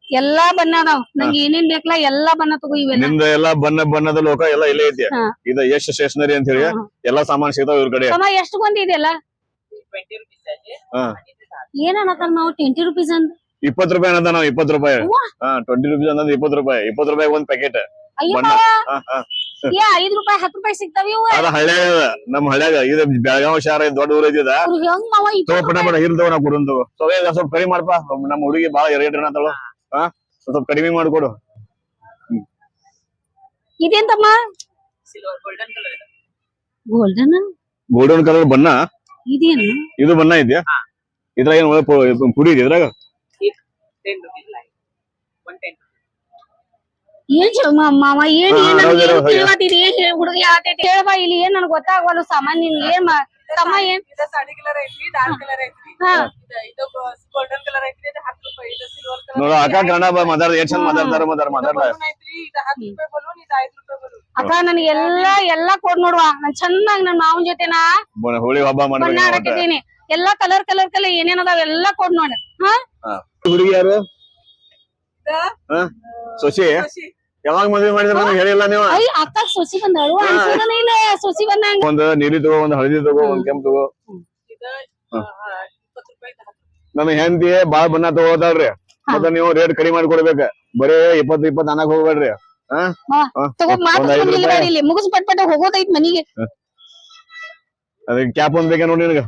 ಎಲ್ಲಾ ಬಣ್ಣ ಅದಾವ ನಂಗೆ ಏನೇನ್ ಬೇಕಲ್ಲ ಎಲ್ಲಾ ಬಣ್ಣ ತಗೋ ಇವೆಲ್ಲ ನಿಂದ ಎಲ್ಲಾ ಬಣ್ಣದ ಲೋಕ ಎಲ್ಲ ಇಲ್ಲೇ ಐತಿ ಇದ ಯಶ್ ಸ್ಟೇಷನರಿ ಅಂತ ಹೇಳಿ ಎಲ್ಲಾ ಸಾಮಾನ್ ಸಿಗ್ತಾವ ಇವ್ರ ಕಡೆ ಎಷ್ಟು ಬಂದಿದೆಯಲ್ಲ ಏನನ್ನತಾನ ನಾವು 20 ರೂಪೀಸ್ ಅಂತ 20 ರೂಪಾಯಿ ಅನ್ನದ ನಾವು 20 ರೂಪಾಯಿ 20 ರೂಪೀಸ್ ಅನ್ನದ 20 ರೂಪಾಯಿ 20 ರೂಪಾಯಿ ಒಂದ್ ಪ್ಯಾಕೆಟ್ ಬಣ್ಣ ಯಾ 5 ರೂಪಾಯಿ 10 ರೂಪಾಯಿ ಸಿಗ್ತಾವ ಇವು ಅದ ಹಳ್ಳ್ಯಾಗ ನಮ್ ಹಳ್ಳ್ಯಾಗ ಇದು ಬೆಳಗಾವ್ ಶಹರ ದೊಡ್ಡ ಊರ ಇದ್ದ ಅವ್ರಿಗೆ ಹೆಂಗ್ ಮಾವ ತಗೋ ಪಟ ಪಟ ಹಿಲ್ ತಗೋ ನಾ ಕೊಡಂತು ಸ್ವಲ್ಪ ಕಡಿಮೆ ಮಾಡ್ಪಾ ನಮ್ಮ ಹುಡುಗಿ ಬಾಳ ರೇಟ್ ಏನಂತಳು ಹಾ ಸ್ವಲ್ಪ ಕಡಿಮೆ ಮಾಡ್ಕೊಡು ಇದೆಂತಮ್ಮ ಗೋಲ್ಡನ್ ಗೋಲ್ಡನ್ ಕಲರ್ ಬಣ್ಣ ಇದೇನು ಇದು ಬಣ್ಣ ಇದೆಯಾ ಇದ್ರಾಗ ಏನ್ ಪುಡಿ ಇದೆ ಇದ್ರಾಗ ಏನ್ ಮಾವ ಏನ್ ಹಾ, ಹೌದು, ಹೌದು. ಕೇಳತ್ತಿದಿ ಹುಡುಗಿ ಆತೈತಿ ಹೇಳ್ಬಾ ಇಲ್ಲಿ ಏನ್ ನನಗ್ ಗೊತ್ತಾಗವಲ್ಲ ಸಾಮಾನ್ ನಿನ್ ಏನ್ ತಮ್ಮ ಏನ್ ಸಾಡಿ ಕಲರ್ ಐತ್ರಿ ಡಾರ್ಕ್ ಕಲರ್ ಐತ್ರಿ ಹಾ ಇದು ಗೋಲ್ಡನ್ ಕಲರ್ ಐತ್ರಿ ಇದು 10 ರೂಪಾಯಿ ಇದು ಸಿಲ್ವರ್ ಕಲರ್ ನೋಡ ಅಕ್ಕ ಕನ್ನಡ ಮಾತಾಡ ಎಷ್ಟ್ ಚಂದ ಮಾತಾಡ್ತಾರ ಐತ್ರಿ ಇದು 10 ರೂಪಾಯಿ ಬಲೂನ್ ಇದು 5 ರೂಪಾಯಿ ಬಲೂನ್ ಅಕ್ಕ ನನಗೆ ಎಲ್ಲಾ ಕೊಡ್ ನೋಡುವ ನಾನ್ ಚೆನ್ನಾಗ್ ನನ್ ಮಾವನ್ ಜೊತೆನಾ ಹೋಳಿ ಹಬ್ಬ ಬಣ್ಣ ಮಾಡ್ಬೇಕು ಆಡಕತ್ತೀನಿ ಎಲ್ಲಾ ಕಲರ್ ಏನೇನ್ ಅದಾವ ಎಲ್ಲಾ ಕೊಡ್ ನೋಡ ಹಾ ಹುಡುಗಿ ಯಾರು ಸೊಸಿ ಖುಷಿ ಯಾವಾಗ ಮದ್ವೆ ಮಾಡಿದ್ರ ನನಗೆ ಹೇಳಿಲ್ಲ ನೀವು ಅಯ್ಯ ಅಕ್ಕ ಸೊಸಿ ಬಂದಳು ಅನ್ಸೋದನೇ ಇಲ್ಲ ಸೊಸಿ ಬಂದಂಗ ಒಂದ್ ನೀಲಿ ತಗೋ ಒಂದ್ ಹಳದಿ ತಗೋ ಒಂದ್ ಕೆಂಪ್ ತಗೋ ಇದು 20 ರೂಪಾಯಿ ನನ್ನ ಹೆಂಡತಿ ಬಾಳ ಬಣ್ಣ ತಗೋತಾಳ್ರಿ ಮತ್ತ ನೀವು ರೇಟ್ ಕಡಿಮೆ ಮಾಡಿ ಕೊಡ್ಬೇಕ ಬರೇ 20 ಅನ್ನಕ್ ಹೋಗ್ಬೇಡ್ರಿ ತಗೋ ಮಾತು ಒಂದ್ 5 ರೂಪಾಯಿ ಇಲ್ಲಿ ಮುಗಿಸ್ ಪಟ್ ಹೋಗೋದೈತ್ ಮನಿಗೆ ಅದಕ್ಕೆ ಕ್ಯಾಪ್ ಒಂದ್ ಬೇಕ ನೋಡಿ ನಿನಗ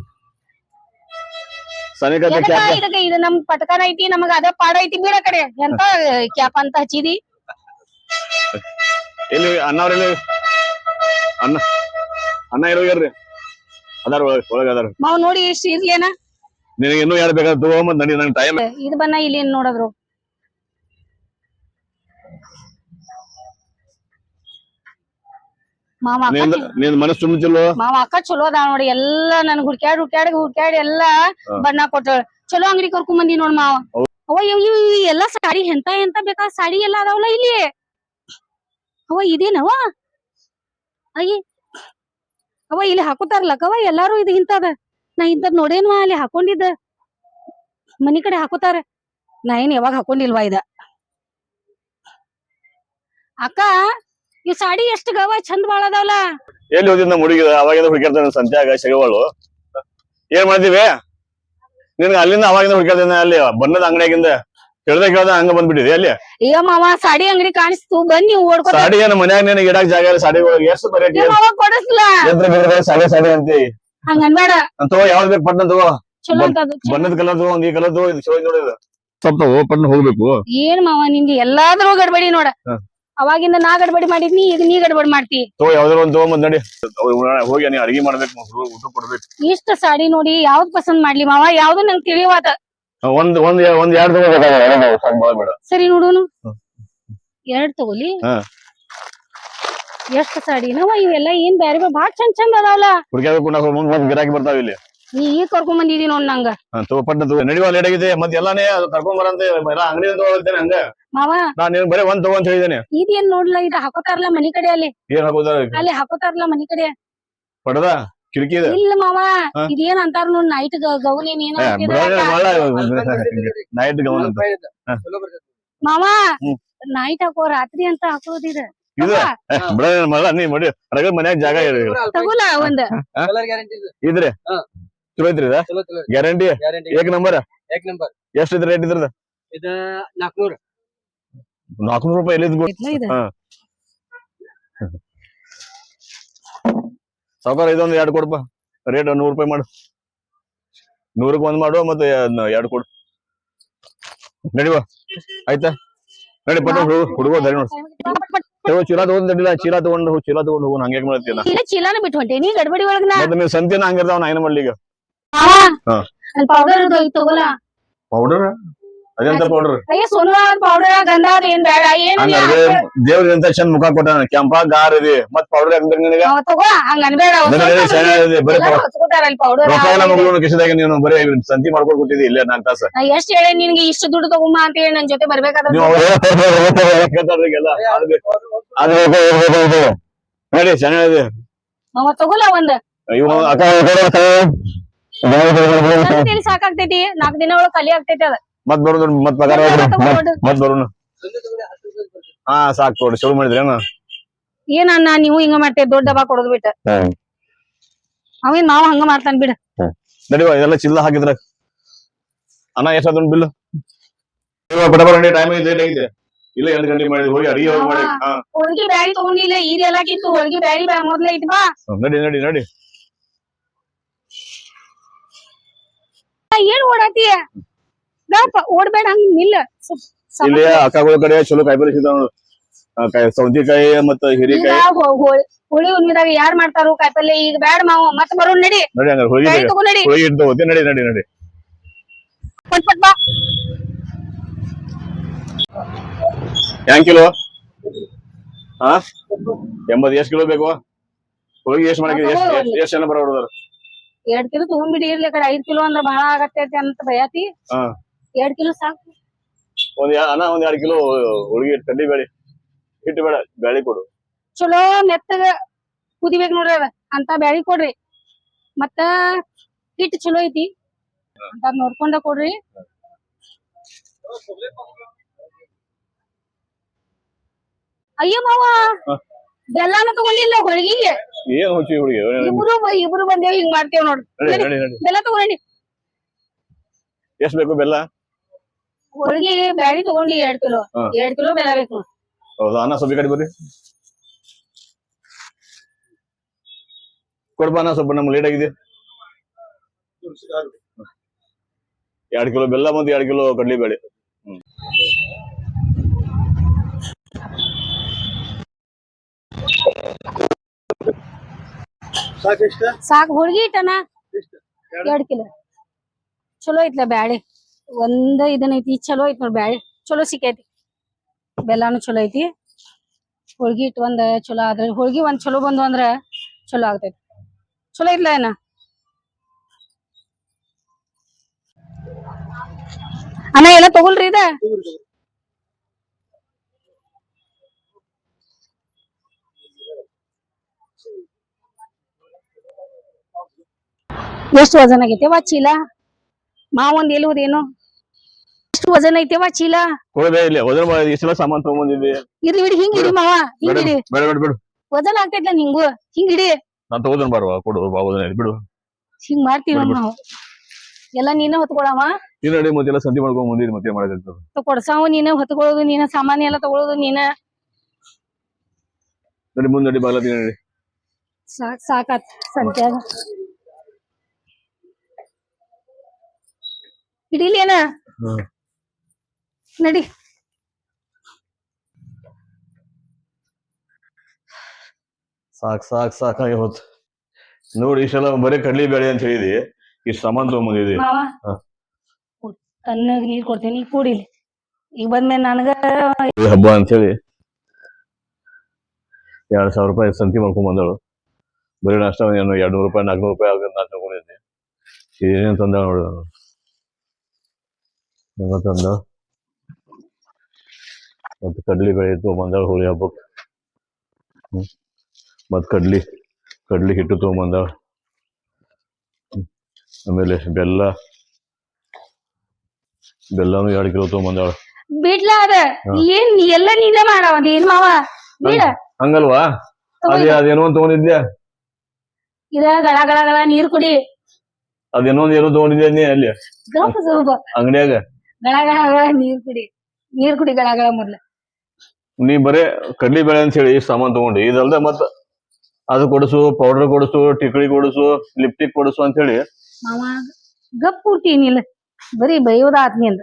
ಸನಿಕತೆ ಎದಕ್ಕ ಕ್ಯಾಪ್ ಇದಕ್ಕ ಇದು ನಮ್ ಪಟಕನ ಐತಿ ನಮಗ ಅದ ಪಾಡ ಐತಿ ಬಿಡ ಕಡೆ ಎಂತ ಕ್ಯಾಪ್ ಅಂತ ಹಚ್ಚಿದಿ ಇಲ್ಲಿ ಅಣ್ಣವ್ರಲ್ಲಿ ಅಣ್ಣ ಇರೋಗ್ಯಾರ್ರಿ ಅದಾರ ಒಳಗ ಅದಾರ ಮಾವ್ ನೋಡಿ ಇಷ್ಟ ಇರ್ಲೇನ ನಿನಗೆ ಇನ್ನೂ ಯಾರು ಬೇಕಾದ್ರೆ ತಗೋ ಮತ್ ನಡಿ ನಂಗೆ ಟೈಮ್ ಇದು ಬನ್ನ ಇಲ್ಲಿ ಏನ್ ನೋಡದ್ರು ಮಾವ ಅಕ್ಕ ನಿನ್ ಮನಸ್ಸು ತುಂಬತಿಲ್ವೋ ಮಾವ ಅಕ್ಕ ಚಲೋ ಅದ ನೋಡಿ ಎಲ್ಲಾ ನನ್ ಹುಡ್ಕ್ಯಾಡಿ ಎಲ್ಲಾ ಬಣ್ಣ ಕೊಟ್ಟಳ ಚಲೋ ಅಂಗಡಿ ಕರ್ಕೊಂಡ್ ಬಂದಿ ನೋಡ್ ಮಾವ ಅವ ಇವ್ ಎಲ್ಲಾ ಸಾಡಿ ಎಂತ ಬೇಕಾ ಸಾಡಿ ಎಲ್ಲಾ ಅದಾವಲ್ಲ ಇಲ್ಲಿ ಅವ ಇದೇನವ ಅಯ್ಯ ಅವ ಇಲ್ಲಿ ಹಾಕೋತಾರಲ್ಲಕ್ಕವ ಎಲ್ಲಾರು ಇದು ಇಂತದ ನಾ ಇಂತದ್ ನೋಡೇನ್ವಾ ಅಲ್ಲಿ ಹಾಕೊಂಡಿದ್ದ ಮನಿ ಕಡೆ ಹಾಕೋತಾರ ನಾ ಏನ್ ಯಾವಾಗ ಹಾಕೊಂಡಿಲ್ವಾ ಇದ ಅಕ್ಕ ಇವ್ ಸಾಡಿ ಎಷ್ಟ್ ಗವ ಚಂದ ಬಾಳ ಅದಾವಲ್ಲ ಎಲ್ಲಿ ಹೋಗಿದ್ ನಮ್ಮ ಹುಡುಗಿ ಅವಾಗಿಂದ ಹುಡುಕ್ಯಾಡ್ತಾನೆ ಸಂತ್ಯಾಗ ಶಗವಾಳು ಏನ್ ಮಾಡ್ತೀವಿ ನಿನ್ಗೆ ಅಲ್ಲಿಂದ ಅವಾಗಿಂದ ಹುಡುಕ್ಯಾಡ್ತಾನೆ ಅಲ್ಲಿ ಬಣ್ಣದ ಅಂಗಡಿಯಾಗಿಂದ ಕೇಳ್ದ ಹಂಗ ಬಂದ್ಬಿಟ್ಟಿದೆ ಅಲ್ಲಿ ಅಯ್ಯ ಮಾವ ಸಾಡಿ ಅಂಗಡಿ ಕಾಣಿಸ್ತು ಬನ್ನಿ ಓಡ್ಕೊತ ಸಾಡಿ ಏನ ಮನ್ಯಾಗ ನೀನ್ ಇಡಾಕ್ ಜಾಗ ಇಲ್ಲ ಸಾಡಿ ಒಳಗೆ ಎಷ್ಟು ಬರೀ ಮಾವ ಕೊಡಸ್ಲ ಸಾಡಿ ಸಾಡಿ ಅಂತಿ ಹಂಗ ಅನ್ಬೇಡ ತಗೋ ಯಾವ್ದು ಬೇಕು ಪಟ್ನ ತಗೋ ಚಲೋ ಅಂತದು ಬಣ್ಣದ ಕಲರ್ ತಗೋ ಒಂದ್ ಈ ಕಲರ್ ತಗೋ ಇದು ಚಲೋ ನೋಡಿದ ಸ್ವಲ್ಪ ತಗೋ ಪಟ್ನ ಹೋಗ್ಬೇಕು ಏನ್ ಮಾವ ನಿಂದಿ ಎಲ್ಲಾದ್ರೂ ಗಡ್ಬಡಿ ನೋಡ ಹ. ಅವಾಗಿಂದ ನಾ ಗಡ್ಬಡಿ ಮಾಡಿದ್ನಿ ಈಗ ನೀ ಗಡ್ಬಡಿ ಮಾಡ್ತಿ ತಗೋ ಯಾವ್ದಾರ ಒಂದ್ ತಗೋ ನಡಿ ಹೋಗಿ ನೀ ಅಡಿಗೆ ಮಾಡ್ಬೇಕು ಊಟ ಕೊಡ್ಬೇಕು ಇಷ್ಟ ಸಾಡಿ ನೋಡಿ ಯಾವ್ದ್ ಪಸಂದ್ ಮಾಡ್ಲಿ ಮಾವ ಯಾವ್ದು ನಂಗ್ ತಿಳಿವಾತ ಒಂದ್ ಎರಡ್ ತಗೋ ಬೇಡ ಸರಿ ನೋಡುನು ಎರಡ್ ತಗೋಲಿ ಹ. ಎಷ್ಟ್ ಸಾಡಿ ನಾವ ಇವೆಲ್ಲ ಏನ್ ಬ್ಯಾರೆ ಬಾಳ ಚಂದ ಅದಾವಲ್ಲ ಹುಡುಕ್ಯಾಬೇಕು ಮುಂದ್ ಗಿರಾಕಿ ಬರ್ತಾವ ಇಲ್ಲಿ ನೀ ಈಗ ಕರ್ಕೊಂಡ್ ಬಂದಿದಿ ನೋಡ್ ನಂಗ ತಗೋ ಪಟ್ನ ತಗೋ ನಡಿವ ಲೇಟ್ ಆಗಿದೆ ಮತ್ತೆ ಎಲ್ಲಾನೇ ಅದು ಕರ್ಕೊಂಡ್ ಬರಂತೆ ಎಲ್ಲ ಅಂಗಡಿ ತಗೋತೇನೆ ಹಂಗ ಮಾವ ನಾನ್ ನೀನ್ ಬರೀ ಒಂದ್ ತಗೋ ಅಂತ ಹೇಳಿದ್ದೇನೆ ಇದೇನ್ ನೋಡ್ಲ ಇದು ಹಾಕೋತಾರಲ್ಲ ಮನಿ ಕಡೆ ಅಲ್ಲಿ ಏನ್ ಹಾಕೋದಾರ ಅಲ್ಲಿ ಹಾಕೋತಾರಲ್ಲ ಮನಿ ಕಡೆ ಪಡದ ಕಿಟಕಿ ಇದೆ ಇಲ್ಲ ಮಾವ ಹ? ಇದೇನ್ ಅಂತಾರ ನೋಡ್ ನೈಟ್ ಗೌನಿ ಏನ್ ನೈಟ್ ಗಮನ ಅಂತ ಚಲೋ ಬರ್ತೈತಿ ಮಾವ ಹ್ಮ್. ನೈಟ್ ಹಾಕೋ ರಾತ್ರಿ ಅಂತ ಹಾಕೋದಿದ ಇದು ಬಿಡ ಮಳ ನೀ ಮಾಡಿ ರಗಡ್ ಮನ್ಯಾಗ ಜಾಗ ತಗೋಲ ಒಂದ್ ಕಲರ್ ಗ್ಯಾರಂಟಿ ಇದ್ರಿ ಹಾ. ಚಲೋ ಐತ್ರಿ ಇದ ಚಲೋ ಚಲೋ ಗ್ಯಾರಂಟಿ ಗ್ಯಾರಂಟಿ ಏಕ್ ನಂಬರ್ ಏಕ್ ನಂಬರ್ ಎಷ್ಟ್ ಇದ್ರ ರೇಟ್ ಇದ್ರದ ಇದು 400 400 ರೂಪಾಯಿ ಎಲ್ಲಿದ್ ಇದು ಹಾ ಸಾವ್ಕಾರ ಇದೊಂದು ಎರಡು ಕೊಡಪ್ಪ ರೇಟ್ 100 ರೂಪಾಯಿ ಮಾಡು 100ಕ್ಕೆ ಒಂದ್ ಮಾಡು ಮತ್ತೆ ಎರಡು ಕೊಡು ನಡಿವ ಆಯ್ತಾ ನಡಿ ಪಟ್ಟ ಹುಡುಗ ದಾರಿ ನೋಡು ತಗೋ ಚೀಲ ತಗೊಂಡ್ ನಡಿಲ್ಲ ಚೀಲ ತಗೊಂಡು ಹೋಗು ಹಂಗೆ ಮಾಡ್ತೀನ ಇಲ್ಲ ಚೀಲಾನ ಬಿಟ್ಟು ಹೊಂಟೆ ನೀ ಗಡ್ಬಡಿ ಒಳಗ್ ನಾ ಮತ್ತೆ ನೀನ್ ಸಂತಿನ ಹಂಗಿರ್ತಾವ ನಾ ಏನ್ ಮಾಡ್ಲಿ ಈಗ ಹಾ. ಅಲ್ಲಿ ಪೌಡರ್ ತಗೋಲ ಪೌಡರ್ ಅದೆಂತ ಪೌಡರ್ ಅಯ್ಯ ಸೋನಾ ಪೌಡರ್ ಗಂಧ ಏನ್ ಬೇಡ ಏನ್ ಹಂಗಾದ್ರೆ ದೇವ್ರ ಎಂತ ಚಂದ ಮುಖ ಕೊಟ್ಟಾನ ಕೆಂಪ ಗಾರ್ ಇದೆ ಮತ್ ಪೌಡರ್ ಹಾಕ್ಬೇಕು ನಿನಗ ತಗೋ ಹಂಗ ಅನ್ಬೇಡ ಬರೀ ಹಚ್ಕೋತಾರ ಅಲ್ಲಿ ಪೌಡರ್ ರೊಕ್ಕ ಎಲ್ಲ ಮಗಳು ಕಿಸದಾಗ ನೀನು ಬರೀ ಸಂತಿ ಮಾಡ್ಕೊಂಡು ಕೂತಿದ್ದಿ ಇಲ್ಲೇ 4 ತಾಸ ನಾ ಎಷ್ಟ್ ಹೇಳಿ ನಿನ್ಗೆ ಇಷ್ಟು ದುಡ್ಡು ತಗೊಂಬ ಅಂತ ಹೇಳಿ ನನ್ ಜೊತೆ ಬರ್ಬೇಕಾದ್ರೆ ನೀವು ನೋಡಿ ಚೆನ್ನಾಗಿದೆ ಅವ ತಗೋಲ ಒಂದ್ ಇವ್ ಅಕ್ಕ ಸಂತೆಲಿ ಸಾಕಾಗ್ತೈತಿ 4 ದಿನ ಒಳಗ್ ಖಾಲಿ ಆಗ್ತೈತಿ ಅದ ಮತ್ ಬರೋದು ಮತ್ ಪಗಾರ ಮತ್ ಬರೋನು ಹಾ ಸಾಕ್ ಕೊಡಿ ಶುರು ಮಾಡಿದ್ರಿ ಏನ್ ಅಣ್ಣ ನೀವು ಹಿಂಗ ಮಾಡ್ತೇವೆ ದೊಡ್ಡ ಡಬ್ಬಾ ಕೊಡೋದ್ ಬಿಟ್ಟ ಅವೇನ್ ನಾವ್ ಹಂಗ ಮಾಡ್ತಾನ ಬಿಡ ನಡಿವ ಇದೆಲ್ಲ ಚಿಲ್ಲ ಹಾಕಿದ್ರ ಅಣ್ಣ ಎಷ್ಟಾದ ಬಿಲ್ ಬಡ ಟೈಮ್ ಲೇಟ್ ಆಗಿದೆ ಇಲ್ಲ 8 ಗಂಟೆ ಮಾಡಿದ್ವಿ ಹೋಗಿ ಅಡಿಗೆ ಹೋಗಿ ಮಾಡಿ ಹಾ ಹೋಳ್ಗಿ ಬ್ಯಾಳಿ ತಗೊಂಡಿಲ್ಲ ಇದೆಲ್ಲ ಕಿತ್ತು ಹೋಳ್ಗಿ ಬ್ಯಾಳಿ ಮೊದ್ಲ ಐತಿ ಬಾ ನಡಿ ನಡಿ ನಡಿ ಏನ್ ಓಡಾತಿಯ ಗಾಪ ಓಡ್ಬೇಡ ಹಂಗ ನಿಲ್ಲ ಇಲ್ಲಿ ಅಕ್ಕಗಳ ಕಡೆ ಚಲೋ ಕಾಯಿಪಲ್ಲೆ ಸಿಗ್ತಾವ ನೋಡು ಸೌಂತಿಕಾಯಿ ಮತ್ತ ಈಗ ಹಿರಿಕಾಯಿ ಹುಳಿ ಹುಣ್ಣಿದಾಗ ಯಾರ್ ಮಾಡ್ತಾರು ಕಾಯಿಪಲ್ಲೆ ಈಗ ಬ್ಯಾಡ ಮಾವ ಮತ್ ಬರೋಣ ನಡಿ ನಡಿ ಹಂಗಾರೆ ಹೋಗಿ ಬ್ಯಾಳಿ ತಗೋ ನಡಿ ಹೋಗಿ ಇಟ್ಟು ಹೋಗ್ತೀನಿ ನಡಿ ನಡಿ ನಡಿ ಪಟ್ ಪಟ್ ಬಾ ಹ್ಯಾಂಗ್ ಕಿಲೋ ಹಾ 80 ಎಷ್ಟ್ ಕಿಲೋ ಬೇಕು ಹೋಗಿ ಎಷ್ಟ್ ಮಾಡಕ್ಕೆ ಎಷ್ಟ್ ಜನ ಬರೋರು 2 ಕಿಲೋ ತಗೊಂಡ್ಬಿಡಿ ಇರ್ಲಿ ಕಡೆ 5 ಕಿಲೋ ಅಂದ್ರ ಬಹಳ ಆಗತ್ತೈತಿ ಅಂತ ಭಯತಿ ಹಾ 2 ಕಿಲೋ ಸಾಕು ಒಂದ್ 2 ಕಿಲೋ ಹೋಳಿಗೆ ಕಡ್ಲಿ ಬೇಳೆ ಹಿಟ್ಟು ಬೇಡ ಬ್ಯಾಳಿ ಕೊಡು ಚಲೋ ಮೆತ್ತಗ ಕುದಿಬೇಕ್ ನೋಡ್ರಿ ಅದ ಅಂತ ಬ್ಯಾಳಿ ಕೊಡ್ರಿ ಮತ್ತ ಹಿಟ್ ಚಲೋ ಐತಿ ಅಂತ ನೋಡ್ಕೊಂಡ ಕೊಡ್ರಿ ಅಯ್ಯೋ ಮಾವ ಬೆಲ್ಲಾನ ತಗೊಂಡಿಲ್ಲ ಹೋಳಿಗೆಗೆ ಏನ್ ಹುಚ್ಚಿ ಹುಡುಗಿ ಇಬ್ರು ಬಂದೇವ್ ಹಿಂಗ್ ಮಾಡ್ತೇವ್ ನೋಡ್ರಿ ನಡಿ ನಡಿ ನಡಿ ಬೆಲ್ಲ ತಗೊಂಡಿ ಎಷ್ಟ್ ಬೇಕು ಬೆಲ್ಲ ಹೋಳಿಗೆ ಬ್ಯಾಳಿ ತಗೊಂಡಿ 2 ಕಿಲೋ 2 ಕಿಲೋ ಬೆಲ್ಲ ಬೇಕು ಹೌದಾ ಅನ್ನ ಸ್ವಲ್ಪ ಈ ಕಡೆ ಬರ್ರಿ ಕೊಡ್ಬಾ ಅನ್ನ ಸ್ವಲ್ಪ ನಮ್ಗೆ ಲೇಟ್ ಆಗಿದೆ 2 ಕಿಲೋ ಬೆಲ್ಲ ಮತ್ತೆ 2 ಕಿಲೋ ಕಡ್ಲಿ ಬೇಳೆ ಸಾಕ್ ಹೋಳಿಗೆ ಇಟ್ಟನ 2 ಕಿಲೋ ಚಲೋ ಐತ್ಲ ಬ್ಯಾಳಿ ಇದನ್ನ ಐತಿ ಚಲೋ ಐತಿ ನೋಡ್ ಬ್ಯಾಳಿ ಚಲೋ ಸಿಕ್ಕೈತಿ ಬೆಲ್ಲಾನು ಚಲೋ ಐತಿ ಹೋಳ್ಗಿ ಇಟ್ಟು ಒಂದ್ ಚಲೋ ಆದ್ರೆ ಹೋಳ್ಗಿ ಒಂದ್ ಚಲೋ ಬಂದು ಅಂದ್ರ ಚಲೋ ಆಗ್ತೈತಿ ಚಲೋ ಐತ್ಲ ಏನ ಅಣ್ಣ ಎಲ್ಲ ತಗೊಳ್ರಿ ಇದ ಎಷ್ಟು ವಜನ್ ಆಗೈತೆ ಚೀಲ ಮಾವೊಂದ್ ಎಲ್ವುದೇನು ಎಷ್ಟು ವಜನ್ ಐತೆವಾ ಚೀಲ ಕೊಡದೆ ಇಲ್ಲ ವಜನ್ ಇಷ್ಟೆಲ್ಲ ಸಾಮಾನ್ ತಗೊಂಬಂದಿದ್ದೆ ಇರ್ಲಿ ಬಿಡಿ ಹಿಂಗ್ ಹಿಡಿ ಮಾವ ಹಿಂಗ್ ಹಿಡಿ ಬೇಡ ಬೇಡ ಬಿಡು ವಜನ್ ಆಗ್ತೈತ್ಲ ನಿಂಗು ಹಿಂಗ್ ಹಿಡಿ ನಾನ್ ತಗೋದನ್ ಬಾರುವ ಕೊಡು ಬಾ ವಜನ್ ಬಿಡು ಹಿಂಗ್ ಮಾಡ್ತೀವಿ ನಾವು ಎಲ್ಲ ನೀನೇ ಹೊತ್ಕೊಳವ ನೀನ್ ನಡಿ ಮತ್ತೆಲ್ಲ ಸಂತಿ ಮಾಡ್ಕೊಂಡ್ ಮುಂದಿದ್ ಮತ್ತೆ ಮಾಡಕ್ ಕೊಡ್ಸಾವ ನೀನೇ ಹೊತ್ಕೊಳ್ಳೋದು ನೀನ ಸಾಮಾನ್ಯ ಎಲ್ಲ ತಗೊಳ್ಳೋದು ನೀನ ನಡಿ ಮುಂದ್ ನಡಿ ಬಾಗ್ಲ ನಡಿ ಸಾಕಾತ್ ಸಂತ್ಯಾಗ ಹಿಡೀಲಿ ಏನ ನಡಿ ಸಾಕಾಗಿ ಹೋತ್ ನೋಡಿ ಇಷ್ಟೆಲ್ಲ ಬರೀ ಕಡ್ಲಿ ಬೇಳೆ ಅಂತ ಹೇಳಿದಿ ಇಷ್ಟ ಸಾಮಾನ್ ತಗೊಂಬಂದಿದಿ ಮಾವ ತಣ್ಣಗ್ ನೀರ್ ಕೊಡ್ತೀನಿ ಕೂಡಿಲಿ ಈಗ ಬಂದ್ಮೇಲೆ ನನಗ ಹಬ್ಬ ಅಂತ ಹೇಳಿ 2,000 ರೂಪಾಯಿ ಸಂತಿ ಮಾಡ್ಕೊಂಡ್ ಬಂದಳು ಬರೀ ನಾಷ್ಟ 200 ರೂಪಾಯಿ 400 ರೂಪಾಯಿ ಆಗ ನಾ ತಗೊಂಡಿದ್ದೆ ಏನೇನ್ ತಂದ ನೋಡು ತಂದ ಮತ್ತೆ ಕಡ್ಲಿ ಬೇಳೆ ತಗೊಂಬಂದಳು ಹೋಳಿ ಹಬ್ಬಕ್ಕೆ ಮತ್ ಕಡ್ಲಿ ಹಿಟ್ಟು ತಗೊಂಬಂದಳು ಆಮೇಲೆ ಬೆಲ್ಲನು 2 ಕಿಲೋ ತಗೊಂಬಂದಳು ಬಿಡ್ಲ ಅದ ಏನ್ ಎಲ್ಲ ನೀನೇ ಮಾಡವ ಏನ್ ಮಾವ ಬಿಡ ಹಂಗಲ್ವಾ ಅದೇನೋ ಅಂತ ತಗೊಂಡಿದ್ಯಾ ಇದ ಗಳ ಗಳ ಗಳ ನೀರ್ ಕುಡಿ ಏನೋ ತಗೊಂಡಿದ್ಯಾ ನೀ ಅಲ್ಲಿ ಅಂಗಡಿಯಾಗ ಗಳ ಗಳ ಗಳ ನೀರ್ ಕುಡಿ ಗಳ ಗಳ ಮೊದ್ಲ ನೀ ಬರೇ ಕಡ್ಲಿ ಬೇಳೆ ಅಂತ ಹೇಳಿ ಸಾಮಾನ್ ತಗೊಂಡಿ ಇದಲ್ದ ಮತ್ತ ಅದು ಕೊಡಿಸು ಪೌಡರ್ ಕೊಡಿಸು ಟಿಕ್ಳಿ ಕೊಡಿಸು ಲಿಪ್ಟಿಕ್ ಕೊಡಿಸು ಅಂತ ಹೇಳಿ ಮಾವ ಗಪ್ ಕೂತೀನಿಲ್ಲ ಬರೀ ಬೈಯೋದ ಆತ್ನಿಂದ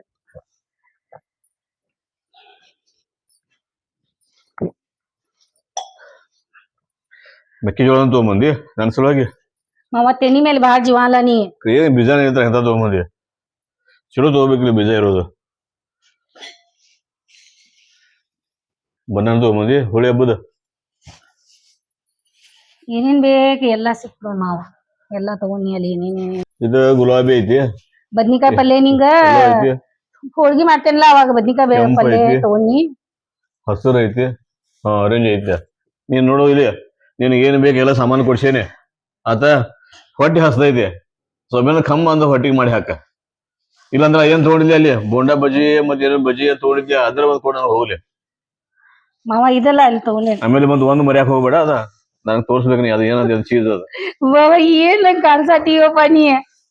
ಮೆಕ್ಕೆಜೋಳ ತಗೊಂಬಂದಿ ನನ್ ಸಲುವಾಗಿ ಮಾವ ತೆನಿ ಮೇಲೆ ಬಾಳ ಜೀವ ಅಲ್ಲ ನೀ ಏನ್ ಬೀಜ ಇರ್ತಾರ ಎಂತ ತಗೊಂಬಂದಿ ಚಲೋ ತಗೋಬೇಕ್ರಿ ಬೀಜ ಇರೋದು ಬನ್ನಾನ ತಗೊಂಬಂದಿ ಹೋಳಿ ಹಬ್ಬದ ಏನೇನ್ ಬೇಕು ಎಲ್ಲಾ ಸಿಕ್ತು ಮಾವ ಎಲ್ಲಾ ತಗೊಂಡಿ ಅಲ್ಲಿ ಏನೇನ್ ಇದು ಗುಲಾಬಿ ಐತಿ ಬದ್ನಿಕಾಯಿ ಪಲ್ಯ ನಿಂಗ ಹೋಳ್ಗಿ ಮಾಡ್ತೇನಲ್ಲ ಅವಾಗ ಬದ್ನಿಕಾಯಿ ಪಲ್ಯ ತಗೊಂಡಿ ಹಸಿರು ಐತಿ ಆರೆಂಜ್ ಐತಿ ನೀನ್ ನೋಡೋ ಇಲ್ಲಿ ನಿನಗೆ ಏನ್ ಬೇಕು ಎಲ್ಲ ಸಾಮಾನು ಕೊಡ್ಸೇನೆ ಆತ ಹೊಟ್ಟಿ ಹಸ್ದೈತಿ ಸೊಬ್ಬೇನ ಕಮ್ಮ ಅಂದ ಹೊಟ್ಟಿಗೆ ಮಾಡಿ ಹಾಕ ಇಲ್ಲಾಂದ್ರ ಏನ್ ತಗೊಂಡಿದ್ದೆ ಅಲ್ಲಿ ಬೋಂಡಾ ಬಜ್ಜಿ ಮತ್ತೆ ಏನೋ ಬಜ್ಜಿ ತಗೊಂಡಿದ್ದೆ ಅದ್ರ ಒಂದ್ ಕೊಡ ಹೋಗ್ಲಿ ಮಾವ ಇದೆಲ್ಲ ಅಲ್ಲಿ ತಗೊಂಡೆ ಆಮೇಲೆ ಒಂದು ಮರ್ಯಾಕ್ ಹೋಗ್ಬೇಡ ಅದ ನನಗ್ ತೋರ್ಸ್ಬೇಕು ನೀ ಅದ ಏನಂತ ಚೀಸ್ ಅದ ಮಾವ ಏನ್ ನಂಗೆ ಕಾಣ್ಸಾತೀವಪ್ಪ ನೀ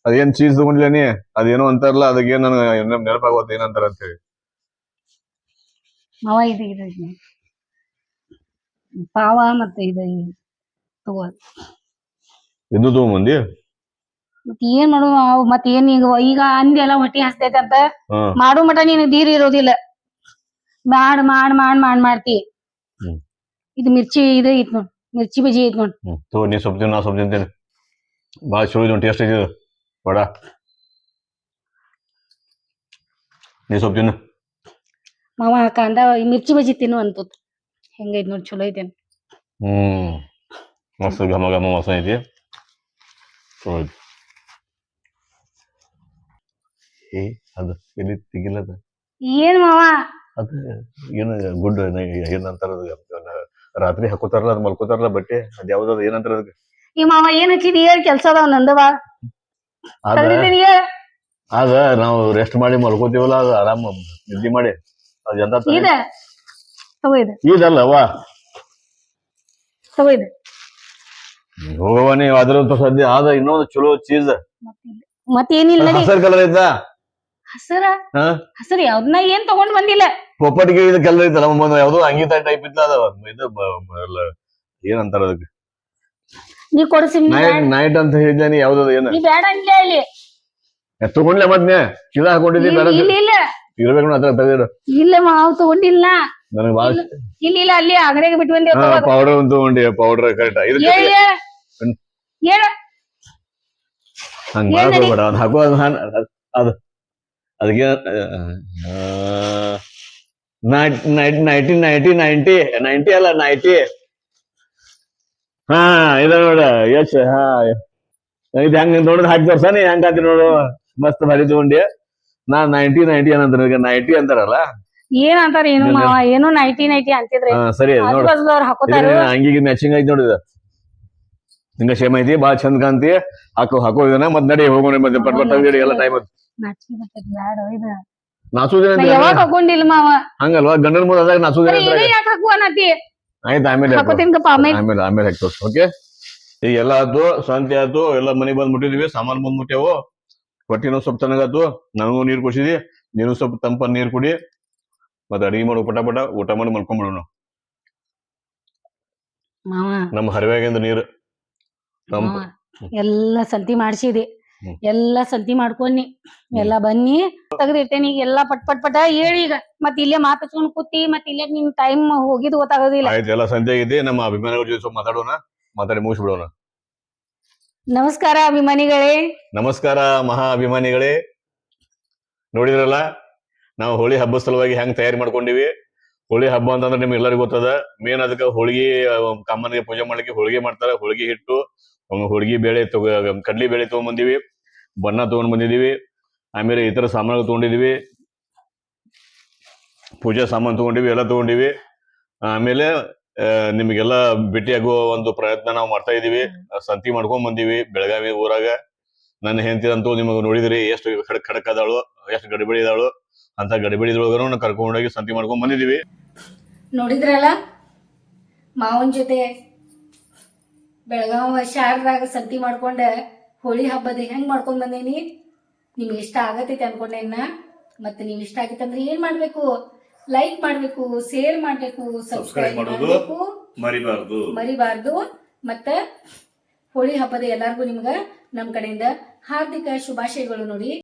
ಅದೇನ್ ಚೀಸ್ ತಗೊಂಡಿಲ್ಲ ನೀ ಅದೇನೋ ಅಂತಾರಲ್ಲ ಅದಕ್ಕೆ ನನ್ ನೆನಪಾಗೋತ್ ಏನಂತಾರ ಅಂತ ಹೇಳಿ ಮಾವ ಇದು ಪಾವ ಮತ್ತೆ ಇದು ತಗೋ ಇದು ತಗೊಂಬಂದಿ ಮತ್ ಏನ್ ಮಾಡು ಮತ್ ಏನ್ ಈಗ ಅಂದಿ ಎಲ್ಲ ಹೊಟ್ಟಿ ಹಸ್ತೈತೆ ಅಂತ ಹಾ ಮಾಡು ಮಟ ನೀನು ದೀರ್ ಇರೋದಿಲ್ಲ ಮಾಡ್ತಿ ಹ್ಮ್. ಇದು ಮಿರ್ಚಿ ಇದು ಐತ್ ನೋಡ್ ಮಿರ್ಚಿ ಬಜ್ಜಿ ಐತ್ ನೋಡ್ ತಗೋ ನೀ ಸ್ವಲ್ಪ ತಿನ್ನು ನಾ ಸ್ವಲ್ಪ ತಿಂತೇನೆ ಭಾಳ ಚಲೋ ಇದು ಟೇಸ್ಟ್ ಐತಿ ವಡ ನೀ ಸ್ವಲ್ಪ ತಿನ್ನು ಮಾವ ಕಾಂದ ಈ ಮಿರ್ಚಿ ಬಜ್ಜಿ ತಿನ್ನು ಅಂತ ಹೆಂಗೈತ್ ನೋಡ್ ಚಲೋ ಐತೇನ್ ಮಸ್ತ್ ಘಮ ಘಮ ವಾಸನೆ ಐತಿ ಚಲೋ ಐತಿ ಏ ಅದು ಎಲ್ಲಿ ತೆಗಿಲ್ಲದ ಏನ್ ಮಾವ ಅದು ಏನು ಗುಡ್ ಏನಂತಾರ ರಾತ್ರಿ ಹಾಕೋತಾರಲ್ಲ ಅದ್ ಮಲ್ಕೋತಾರಲ್ಲ ಬಟ್ಟೆ ಅದ್ ಯಾವ್ದದ ಏನಂತಾರ ಅದಕ್ಕೆ ಈ ಮಾವ ಏನ್ ಹಚ್ಚಿದ್ ಏನ್ ಕೆಲ್ಸ ಅದಾವ ನಂದವ ಅದ ನಾವು ರೆಸ್ಟ್ ಮಾಡಿ ಮಲ್ಕೋತೀವಲ್ಲ ಅದು ಆರಾಮ ನಿದ್ದೆ ಮಾಡಿ ಅದ್ ಎಂತ ಇದ ತಗೋ ಇದು ಇದಲ್ಲವಾ ತಗೋ ಇದು ಹೋಗವ ನೀವು ಅದ್ರಂತ ಸದ್ಯ ಆದ ಇನ್ನೊಂದು ಚಲೋ ಚೀಸ್ ಮತ್ತೇನಿಲ್ಲ ಹಸರ್ ಕಲರ್ ಐತಾ ಹಸರ ಹಾ ಹಸರ ಯಾವ್ದನ್ನ ಏನ್ ತಗೊಂಡ್ ಬಂದಿಲ್ಲ ಪೊಪ್ಪಟಿಗೆ ಇದು ಕಲರ್ ಐತಲ್ಲ ಒಂದು ಯಾವ್ದೋ ಅಂಗಿ ಟೈಪ್ ಇತ್ತ ಅದ ಇದು ಏನಂತಾರ ಅದಕ್ಕೆ ನೀ ಕೊಡ್ಸಿ ನೈಟ್ ಅಂತ ಹೇಳಿದ್ದಾನೆ ಯಾವ್ದದ ಏನ ನೀ ಬೇಡ ಇಲ್ಲ ಇಲ್ಲಿ ತಗೊಂಡ್ಲೆ ಮತ್ನೆ ಚೀಲ ಹಾಕೊಂಡಿದ್ದಿ ಬೇಡ ಇಲ್ಲ ಇಲ್ಲ ಇರ್ಬೇಕು ಅದ್ರ ತೆಗೆದಿಡು ಇಲ್ಲ ಮಾವ್ ತಗೊಂಡಿಲ್ಲ ನನಗೆ ಭಾಳ ಇಲ್ಲ ಇಲ್ಲ ಅಲ್ಲಿ ಅಂಗಡಿಗೆ ಬಿಟ್ಟು ಬಂದೇವ್ ಪೌಡರ್ ಒಂದು ತಗೊಂಡಿ ಪೌಡರ್ ಕರೆಕ್ಟ್ ಹೇಳ ಹಂಗ ಮಾಡ್ಕೋಬೇಡ ಅದ್ ಹಾಕೋ ಅದು ಅದಕ್ಕೆ ನೈಂಟಿ ಅಲ್ಲ 90 ಹಾ ಇದ ನೋಡ ಯಶ್ ಹಾ ಇದು ಹೆಂಗ್ ನೋಡಿದ್ ಹಾಕಿ ತೋರ್ಸ ನೀ ಹೆಂಗ್ ಹಾಕಿ ನೋಡು ಮಸ್ತ್ ಭಾರಿ ತಗೊಂಡಿ ನಾ 90 ಏನಂತಾರ 90 ಅಂತಾರಲ್ಲ ಏನ್ ಅಂತಾರ ಏನು ಮಾವ ಏನೋ 90 ಅಂತಿದ್ರೆ ಸರಿ ನೋಡು ಹಾಕೋತಾರ ಅಂಗಿಗೆ ಮ್ಯಾಚಿಂಗ್ ಐತಿ ನೋಡಿದ ಹಿಂಗ ಸೇಮ್ ಐತಿ ಬಾಳ ಚಂದ ಕಾಂತಿ ಹಾಕೋ ಇದನ್ನ ಮತ್ ನಡಿ ಹೋಗೋಣ ಮತ್ತೆ ಪಟ್ ಪಟ್ ತೆಗ್ದಿಡಿ ಎಲ್ಲ ಟೈಮ್ ನಾಚುದೇನ ಯಾವಾಗ ಹಾಕೊಂಡಿಲ್ಲ ಮಾವ ಹಂಗಲ್ವಾ ಗಂಡನ ಮುಂದೆ ಅದಾಗ ನಾಚುದೇನ ಯಾಕೆ ಹಾಕುವನತಿ ಆಯ್ತು ಆಮೇಲೆ ಹಾಕೋತೀನಪ್ಪ ಆಮೇಲೆ ಆಮೇಲೆ ಹಾಕ್ತೋಸ್ ಓಕೆ ಈಗ ಎಲ್ಲ ಆಯ್ತು ಸಂತೆ ಆಯ್ತು ಎಲ್ಲ ಮನೆಗೆ ಬಂದ್ ಮುಟ್ಟಿದ್ವಿ ಸಾಮಾನ್ ಬಂದ್ ಮುಟ್ಟ್ಯಾವು ಹೊಟ್ಟಿನೂ ಸ್ವಲ್ಪ ತನಗಾತು ನನಗೂ ನೀರ್ ಕುಡಿಸಿದಿ ನೀನು ಸ್ವಲ್ಪ ತಂಪ ನೀರ್ ಕುಡಿ ಮತ್ತೆ ಅಡಿಗೆ ಮಾಡು ಪಟ ಊಟ ಮಾಡಿ ಮಲ್ಕೊಂಡ್ಬಿಡೋಣ ಮಾವ ನಮ್ಮ ಹರಿವ್ಯಾಗಿಂದ ನೀರು ಮಾವ ಎಲ್ಲಾ ಸಂತಿ ಮಾಡ್ಸಿದಿ ಎಲ್ಲಾ ಸಂತಿ ಮಾಡ್ಕೊಂಡಿ ಎಲ್ಲಾ ಬನ್ನಿ ತೆಗ್ದಿರ್ತೇನಿ ಈಗ ಎಲ್ಲಾ ಪಟ್ ಹೇಳಿ ಈಗ ಮತ್ ಇಲ್ಲೇ ಮಾತಾಡ್ಸ್ಕೊಂಡ್ ಕೂತಿ ಮತ್ ಇಲ್ಲೇ ನಿನ್ ಟೈಮ್ ಹೋಗಿದ್ ಗೊತ್ತಾಗೋದಿಲ್ಲ ಆಯ್ತು ಎಲ್ಲ ಸಂತೆ ಆಗೈತಿ ನಮ್ಮ ಅಭಿಮಾನಿಗಳ ಜೊತೆ ಸ್ವಲ್ಪ ಮಾತಾಡಿ ಮುಗಿಸ್ಬಿಡೋಣ ನಮಸ್ಕಾರ ಅಭಿಮಾನಿಗಳೇ ನಮಸ್ಕಾರ ಮಹಾ ಅಭಿಮಾನಿಗಳೇ ನೋಡಿದ್ರಲ್ಲ ನಾವು ಹೋಳಿ ಹಬ್ಬದ ಸಲುವಾಗಿ ಹೆಂಗ್ ತಯಾರಿ ಮಾಡ್ಕೊಂಡಿವಿ ಹೋಳಿ ಹಬ್ಬ ಅಂತಂದ್ರೆ ನಿಮ್ಗೆ ಎಲ್ಲರಿಗೂ ಗೊತ್ತದ ಮೇನ್ ಅದಕ್ಕೆ ಹೋಳಿಗೆ ಕಾಮನ್ಗೆ ಪೂಜೆ ಮಾಡ್ಲಿಕ್ಕೆ ಹೋಳಿಗೆ ಮಾಡ್ತಾರೆ ಹೋಳಿಗೆ ಹಿಟ್ಟು ಹೋಳಿಗೆ ಬೇಳೆ ಕಡ್ಲಿ ಬೇಳೆ ತಗೊಂಡ್ಬಂದಿವಿ ಬಣ್ಣ ತಗೊಂಡ್ ಬಂದಿದೀವಿ ಆಮೇಲೆ ಇತರ ಸಾಮಾನುಗಳು ತಗೊಂಡಿದೀವಿ ಪೂಜೆ ಸಾಮಾನು ತಗೊಂಡಿವಿ ಎಲ್ಲ ತಗೊಂಡಿವಿ ಆಮೇಲೆ ನಿಮ್ಗೆಲ್ಲ ಭೇಟಿಯಾಗುವ ಒಂದು ಪ್ರಯತ್ನ ನಾವು ಮಾಡ್ತಾ ಇದೀವಿ ಸಂತಿ ಮಾಡ್ಕೊಂಡ್ ಬಂದಿವಿ ಬೆಳಗಾವಿ ಊರಾಗ ನನ್ನ ಹೆಂಡತಿದಂತೂ ನಿಮಗೆ ನೋಡಿದ್ರಿ ಎಷ್ಟು ಖಡಕ್ ಅದಾಳು ಎಷ್ಟು ಗಡಿಬಿಡಿ ಇದಾಳು ಅಂತ ಗಡಿಬಿಡಿದೊಳಗನು ಕರ್ಕೊಂಡೋಗಿ ಸಂತಿ ಮಾಡ್ಕೊಂಡ್ ಬಂದಿದೀವಿ ನೋಡಿದ್ರಲ್ಲ ಮಾವನ್ ಜೊತೆ ಬೆಳಗಾವ ಶಾರದಾಗ ಸಂತಿ ಮಾಡ್ಕೊಂಡ ಹೋಳಿ ಹಬ್ಬದ ಹೆಂಗ್ ಮಾಡ್ಕೊಂಡ್ ಬಂದೇನಿ ನಿಮ್ಗೆ ಇಷ್ಟ ಆಗತೈತಿ ಅನ್ಕೊಂಡೇನ ಮತ್ತೆ ನೀವ್ ಇಷ್ಟ ಆಗಿತ್ತಂದ್ರೆ ಏನ್ ಮಾಡ್ಬೇಕು ಲೈಕ್ ಮಾಡ್ಬೇಕು ಶೇರ್ ಮಾಡ್ಬೇಕು ಸಬ್ಸ್ಕ್ರೈಬ್ ಮಾಡ್ಬೇಕು ಮರಿಬಾರ್ದು ಮತ್ತ ಹೋಳಿ ಹಬ್ಬದ ಎಲ್ಲಾರ್ಗು ನಿಮ್ಗ ನಮ್ ಕಡೆಯಿಂದ ಹಾರ್ದಿಕ ಶುಭಾಶಯಗಳು ನೋಡಿ.